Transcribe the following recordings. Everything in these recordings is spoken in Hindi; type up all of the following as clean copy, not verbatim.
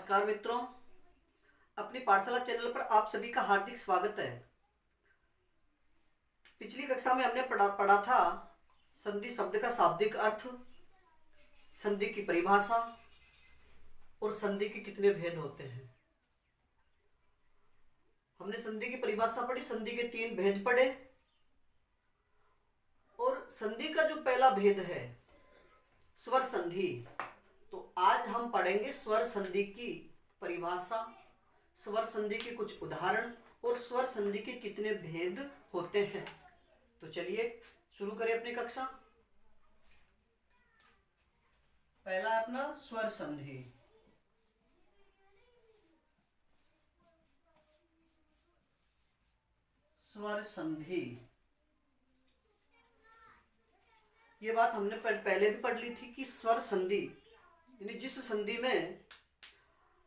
नमस्कार मित्रों, अपनी पाठशाला चैनल पर आप सभी का हार्दिक स्वागत है। पिछली कक्षा में हमने पढ़ा था संधि शब्द का शाब्दिक अर्थ, संधि की परिभाषा और संधि के कितने भेद होते हैं। हमने संधि की परिभाषा पढ़ी, संधि के 3 भेद पढ़े और संधि का जो पहला भेद है स्वर संधि। तो आज हम पढ़ेंगे स्वर संधि की परिभाषा, स्वर संधि के कुछ उदाहरण और स्वर संधि के कितने भेद होते हैं। तो चलिए शुरू करें अपनी कक्षा। पहला अपना स्वर संधि। स्वर संधि, ये बात हमने पहले भी पढ़ ली थी कि स्वर संधि यानी जिस संधि में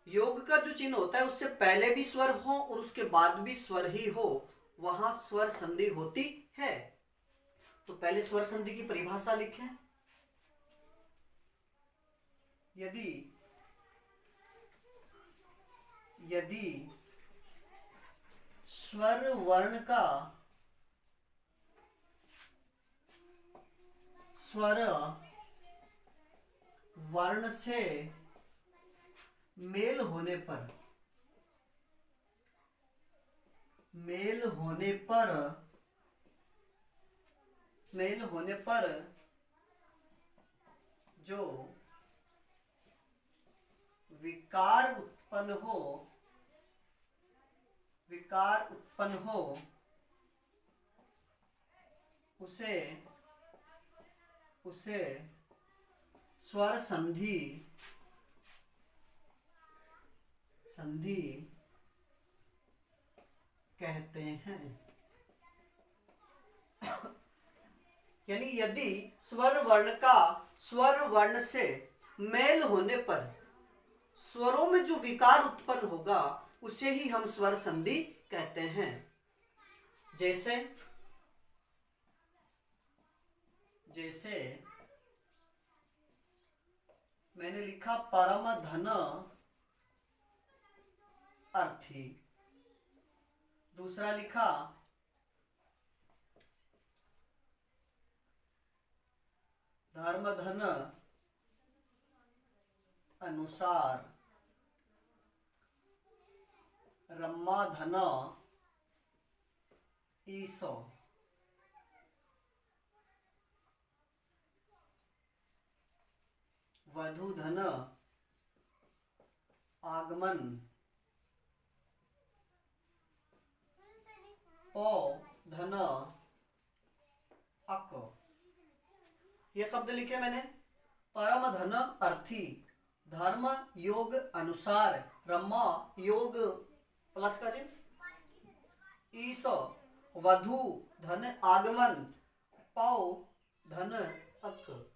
योग का जो चिन्ह होता है उससे पहले भी स्वर हो और उसके बाद भी स्वर ही हो, वहां स्वर संधि होती है। तो पहले स्वर संधि की परिभाषा लिखें। यदि स्वर वर्ण का स्वर वर्ण से मेल होने पर जो विकार उत्पन्न हो उसे स्वर संधि कहते हैं। यानी यदि स्वर वर्ण का स्वर वर्ण से मेल होने पर स्वरों में जो विकार उत्पन्न होगा उसे ही हम स्वर संधि कहते हैं। जैसे मैंने लिखा परम धन अर्थी, दूसरा लिखा धर्म धन अनुसार, रम्मा धन ईसो, वधु धन आगमन, पौ धन अक। ये शब्द लिखे मैंने। परम धन अर्थी, धर्म योग अनुसार, रम्मा योग प्लस का चिन्ह, ईसो वधु धन आगमन, पौ धन अक।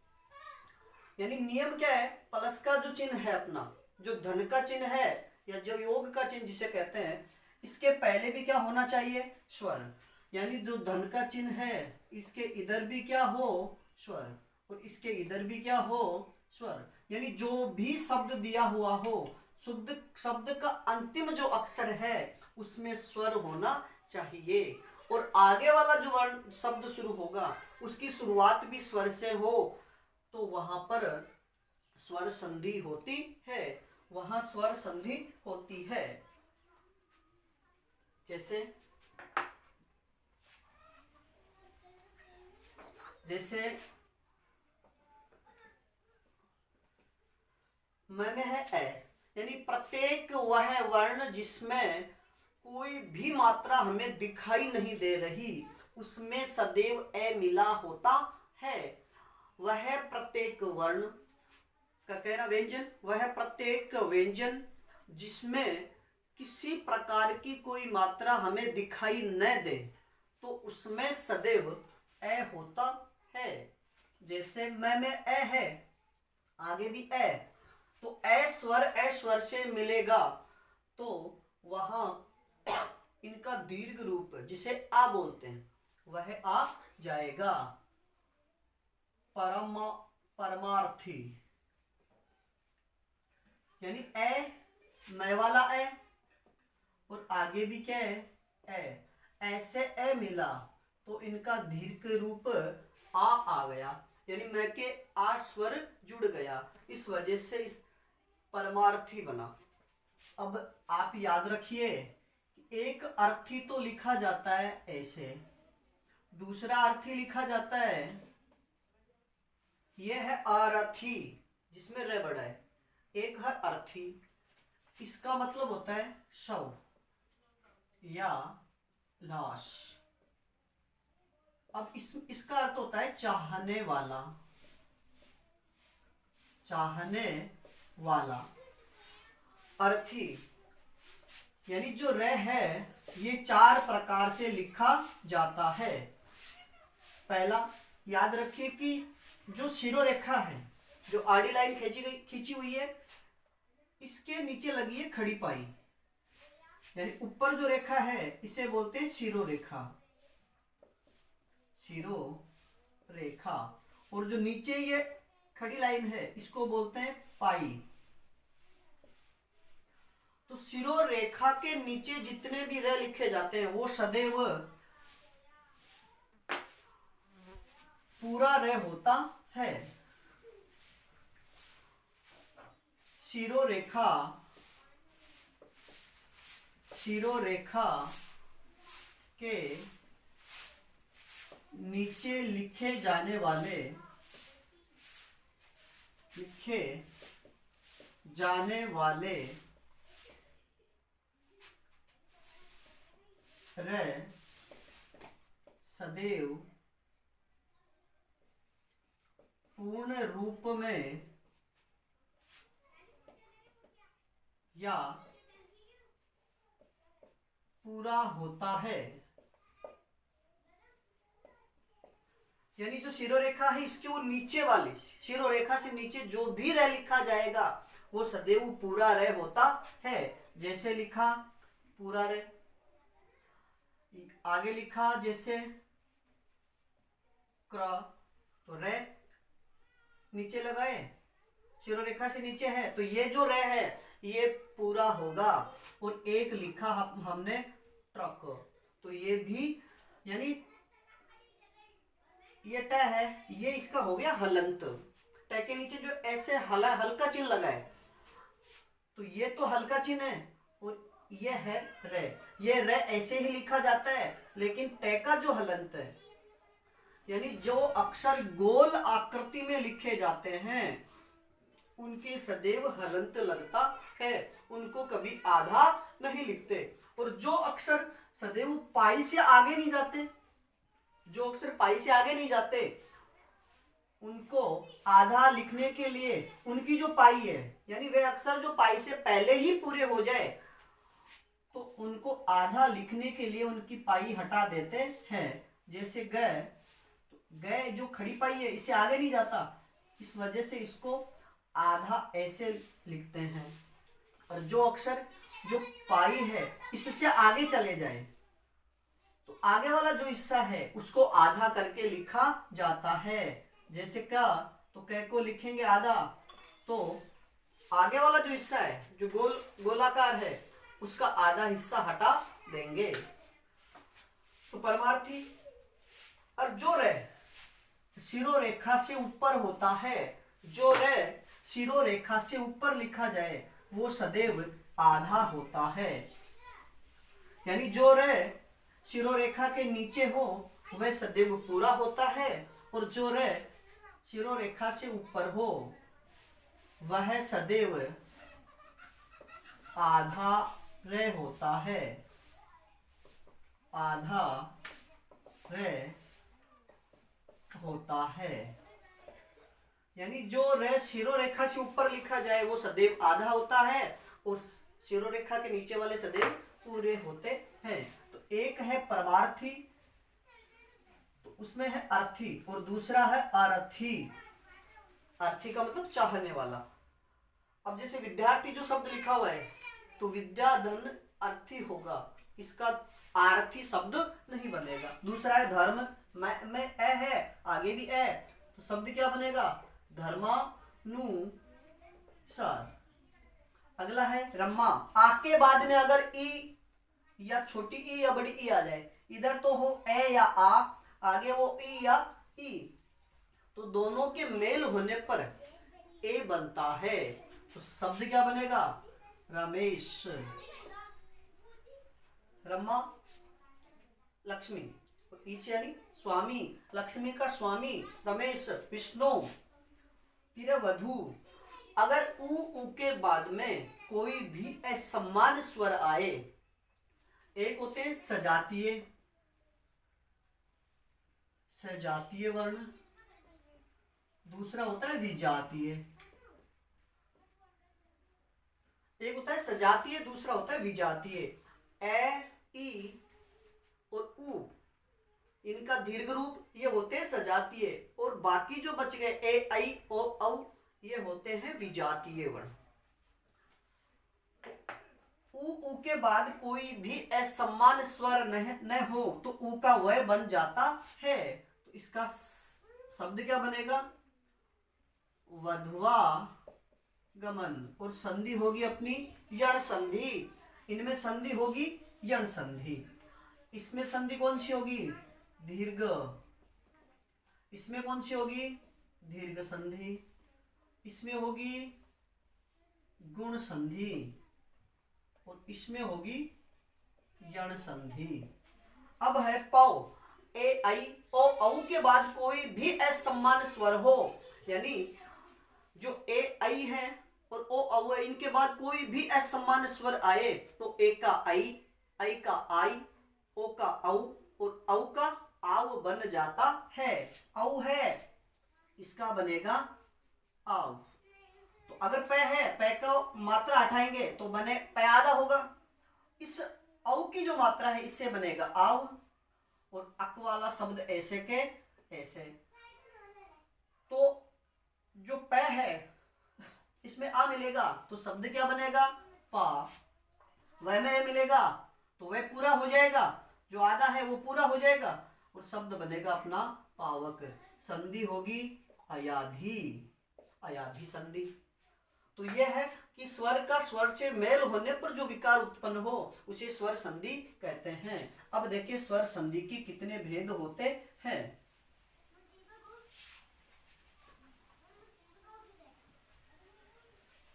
यानी नियम क्या है, प्लस का जो चिन्ह है अपना, जो धन का चिन्ह है या जो योग का चिन्ह जिसे कहते हैं, इसके पहले भी क्या होना चाहिए, स्वर। यानी जो धन का चिन्ह है इसके इधर भी क्या हो, स्वर, और इसके इधर भी क्या हो, स्वर। यानी जो भी शब्द दिया हुआ हो, शुद्ध शब्द का अंतिम जो अक्षर है उसमें स्वर होना चाहिए, और आगे वाला जो वर्ण शब्द शुरू होगा उसकी शुरुआत भी स्वर से हो, तो वहां पर स्वर संधि होती है, वहां स्वर संधि होती है। जैसे में है ए, यानी प्रत्येक वह वर्ण जिसमें कोई भी मात्रा हमें दिखाई नहीं दे रही उसमें सदैव ए मिला होता है। वह प्रत्येक वर्ण का कहना व्यंजन, वह प्रत्येक व्यंजन जिसमें किसी प्रकार की कोई मात्रा हमें दिखाई न दे तो उसमें सदैव ए होता है। जैसे में ए है, आगे भी ए, तो ए स्वर से मिलेगा तो वहां इनका दीर्घ रूप जिसे आ बोलते हैं वह आ जाएगा। परमार्थी, यानी ए मैं वाला ए और आगे भी क्या है ए, ऐसे ए मिला तो इनका दीर्घ रूप आ गया, यानी मैं के आ स्वर जुड़ गया, इस वजह से इस परमार्थी बना। अब आप याद रखिए कि एक अर्थी तो लिखा जाता है ऐसे, दूसरा अर्थी लिखा जाता है, यह है अरथी जिसमें रे बड़ा है, एक है अर्थी, इसका मतलब होता है शव या लाश। अब इसका अर्थ होता है चाहने वाला, चाहने वाला। अर्थी यानी जो रे है ये 4 प्रकार से लिखा जाता है। पहला याद रखिए कि जो शिरोरेखा है, जो आड़ी लाइन खींची हुई है, इसके नीचे लगी है खड़ी पाई, यानी ऊपर जो रेखा है इसे बोलते हैं शिरोरेखा, शिरोरेखा। और जो नीचे ये खड़ी लाइन है इसको बोलते हैं पाई। तो शिरोरेखा के नीचे जितने भी रे लिखे जाते हैं वो सदैव पूरा रे होता है। शिरोरेखा, शिरोरेखा के नीचे लिखे जाने वाले रे सदैव पूर्ण रूप में या पूरा होता है। यानी जो शिरोरेखा है इसके वो नीचे वाली शिरोरेखा से नीचे जो भी रे लिखा जाएगा वो सदैव पूरा रे होता है। जैसे लिखा पूरा रे, आगे लिखा जैसे क्र, तो रे नीचे लगाए, शिरोरेखा से नीचे है तो ये जो रे है ये पूरा होगा। और एक लिखा हमने ट्रक, तो ये भी यानी ये ट है, ये इसका हो गया हलंत। ट के नीचे जो ऐसे हल्का चिन्ह लगा है तो ये तो हल्का चिन्ह है और ये है रे, ये रे ऐसे ही लिखा जाता है। लेकिन ट का जो हलंत है यानी जो अक्षर गोल आकृति में लिखे जाते हैं उनके सदैव हलंत लगता है, उनको कभी आधा नहीं लिखते। और जो अक्षर सदैव पाई से आगे नहीं जाते, जो अक्षर पाई से आगे नहीं जाते उनको आधा लिखने के लिए उनकी जो पाई है यानी वे अक्षर जो पाई से पहले ही पूरे हो जाए तो उनको आधा लिखने के लिए उनकी पाई हटा देते हैं। जैसे ग, ग जो खड़ी पाई है इसे आगे नहीं जाता, इस वजह से इसको आधा ऐसे लिखते हैं। और जो अक्षर जो पाई है इससे आगे चले जाए तो आगे वाला जो हिस्सा है उसको आधा करके लिखा जाता है। जैसे क्या, तो क को लिखेंगे आधा तो आगे वाला जो हिस्सा है जो गोलाकार है उसका आधा हिस्सा हटा देंगे। तो परमार्थी और जो रे शिरोरेखा से ऊपर होता है, जो रे शिरोरेखा से ऊपर लिखा जाए वो सदैव आधा होता है। यानी जो रे शिरोरेखा के नीचे हो वह सदैव पूरा होता है और जो रे शिरोरेखा से ऊपर हो वह सदैव आधा रे होता है, आधा रे होता है। यानी जो रे शिरोरेखा से ऊपर लिखा जाए वो सदैव आधा होता है और शिरोरेखा के नीचे वाले सदैव पूरे होते हैं। तो एक है परमार्थी, तो उसमें है अर्थी, और दूसरा है अरथी। अर्थी का मतलब चाहने वाला। अब जैसे विद्यार्थी जो शब्द लिखा हुआ है तो विद्या धन अर्थी होगा, इसका आर्थी शब्द नहीं बनेगा। दूसरा है धर्म, में ए है, आगे भी ए, तो शब्द क्या बनेगा धर्मानुसार। अगला है रम्मा। आ के बाद में अगर ई या छोटी ई या बड़ी ई आ जाए, इधर तो हो ए या आ, आगे वो ई या ई, तो दोनों के मेल होने पर ए बनता है। तो शब्द क्या बनेगा? रमेश। रम्मा लक्ष्मी, ईश यानी स्वामी, लक्ष्मी का स्वामी रमेश विष्णु। फिर वधु। अगर ऊ के बाद में कोई भी असमान स्वर आए, एक होते हैं सजातीय, सजातीय वर्ण, दूसरा होता है विजातीय। एक होता है सजातीय, दूसरा होता है विजातीय। ए, ई और ऊ, इनका दीर्घ रूप ये होते हैं सजातीय, और बाकी जो बच गए ए, आई, ओ, औ, ये होते हैं विजातीय वर्ण। ऊ के बाद कोई भी असमान स्वर न हो तो ऊ का वय बन जाता है। तो इसका शब्द क्या बनेगा? वधवा गमन। और संधि होगी अपनी यण संधि। इनमें संधि होगी यण संधि। इसमें संधि कौन सी होगी? दीर्घ। इसमें कौन सी होगी? दीर्घ संधि। इसमें होगी गुण संधि, और इसमें होगी यण संधि। अब है पौ। ए, आई, ओ, औ के बाद कोई भी असमान स्वर हो, यानी जो ए, आई है और ओ, औ है, इनके बाद कोई भी असमान स्वर आए तो ए का आई का आई, ओ का औ और औ का आव बन जाता है। औ है, इसका बनेगा आव। तो अगर पै है, पै का मात्रा हटाएंगे तो बने पै आधा होगा। इस औ की जो मात्रा है इससे बनेगा आव, और अक वाला शब्द ऐसे के ऐसे। तो जो पै है इसमें आ मिलेगा तो शब्द क्या बनेगा? पा। वह में मिलेगा तो वह पूरा हो जाएगा, जो आधा है वो पूरा हो जाएगा, और शब्द बनेगा अपना पावक। संधि होगी अयाधी, अयाधी संधि। तो यह है कि स्वर का स्वर से मेल होने पर जो विकार उत्पन्न हो उसे स्वर संधि कहते हैं। अब देखिए स्वर संधि के कितने भेद होते हैं।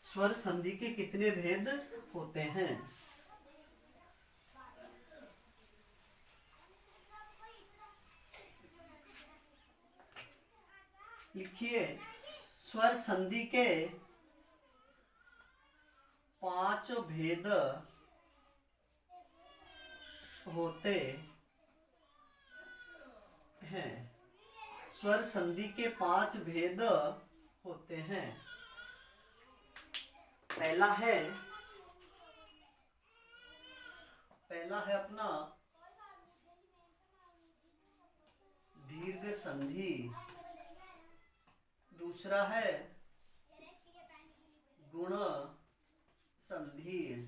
स्वर संधि के कितने भेद होते हैं? लिखिए, स्वर संधि के 5 भेद होते हैं। स्वर संधि के 5 भेद होते हैं। पहला है अपना दीर्घ संधि, दूसरा है गुण संधि,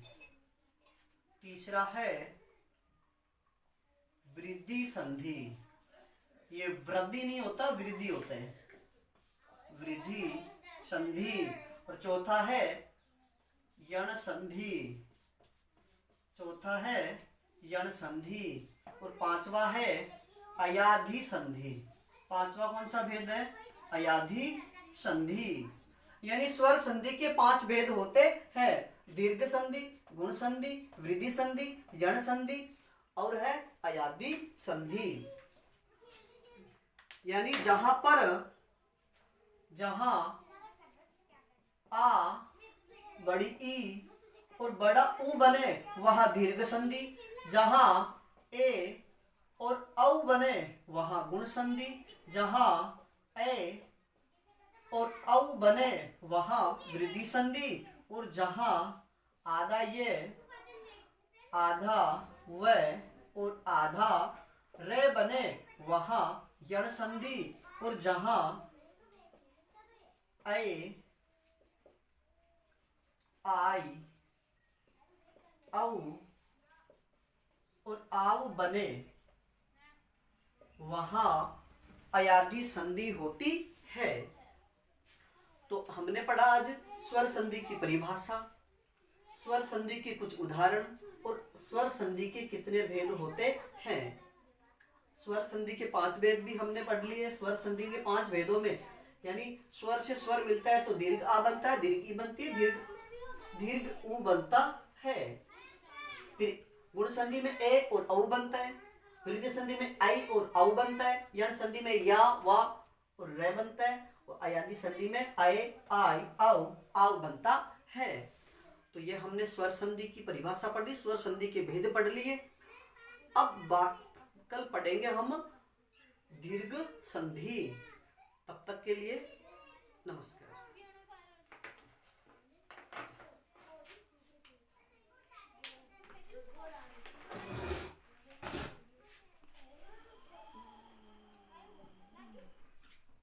तीसरा है वृद्धि संधि। ये वृद्धि नहीं होता, वृद्धि होता है, वृद्धि संधि। और चौथा है यण संधि, चौथा है यण संधि। और पांचवा है अयाधी संधि। पांचवा कौन सा भेद है? अयाधी संधि। यानी स्वर संधि के 5 भेद होते हैं। दीर्घ संधि, गुण संधि, वृद्धि संधि, यण संधि और है अयाधी संधि। यानी जहां आ, बड़ी ई और बड़ा ऊ बने वहां दीर्घ संधि, जहां ए और औ बने वहां गुण संधि, जहां ए और औ बने वहां वृद्धि संधि, और जहां आधा ये, आधा व और आधा रे बने वहां यण संधि, और जहां ए, आई, औ और आव बने वहां अयाधी संधि होती है। तो हमने पढ़ा आज स्वर संधि की परिभाषा, स्वर संधि के कुछ उदाहरण और स्वर संधि के कितने भेद होते हैं। स्वर संधि के 5 भेद भी हमने पढ़ लिए। स्वर संधि के 5 भेदों में यानी स्वर से स्वर मिलता है तो दीर्घ आ बनता है, दीर्घ ई बनती है, दीर्घ ऊ बनता है। फिर गुण संधि में ए और औ बनता है, दीर्घ संधि में आई और औ बनता है, यण संधि में या वा और रे बनता है, और अयादि संधि में आए आई औ आव बनता है। तो ये हमने स्वर संधि की परिभाषा पढ़ी, स्वर संधि के भेद पढ़ लिए। अब कल पढ़ेंगे हम दीर्घ संधि। तब तक के लिए नमस्कार।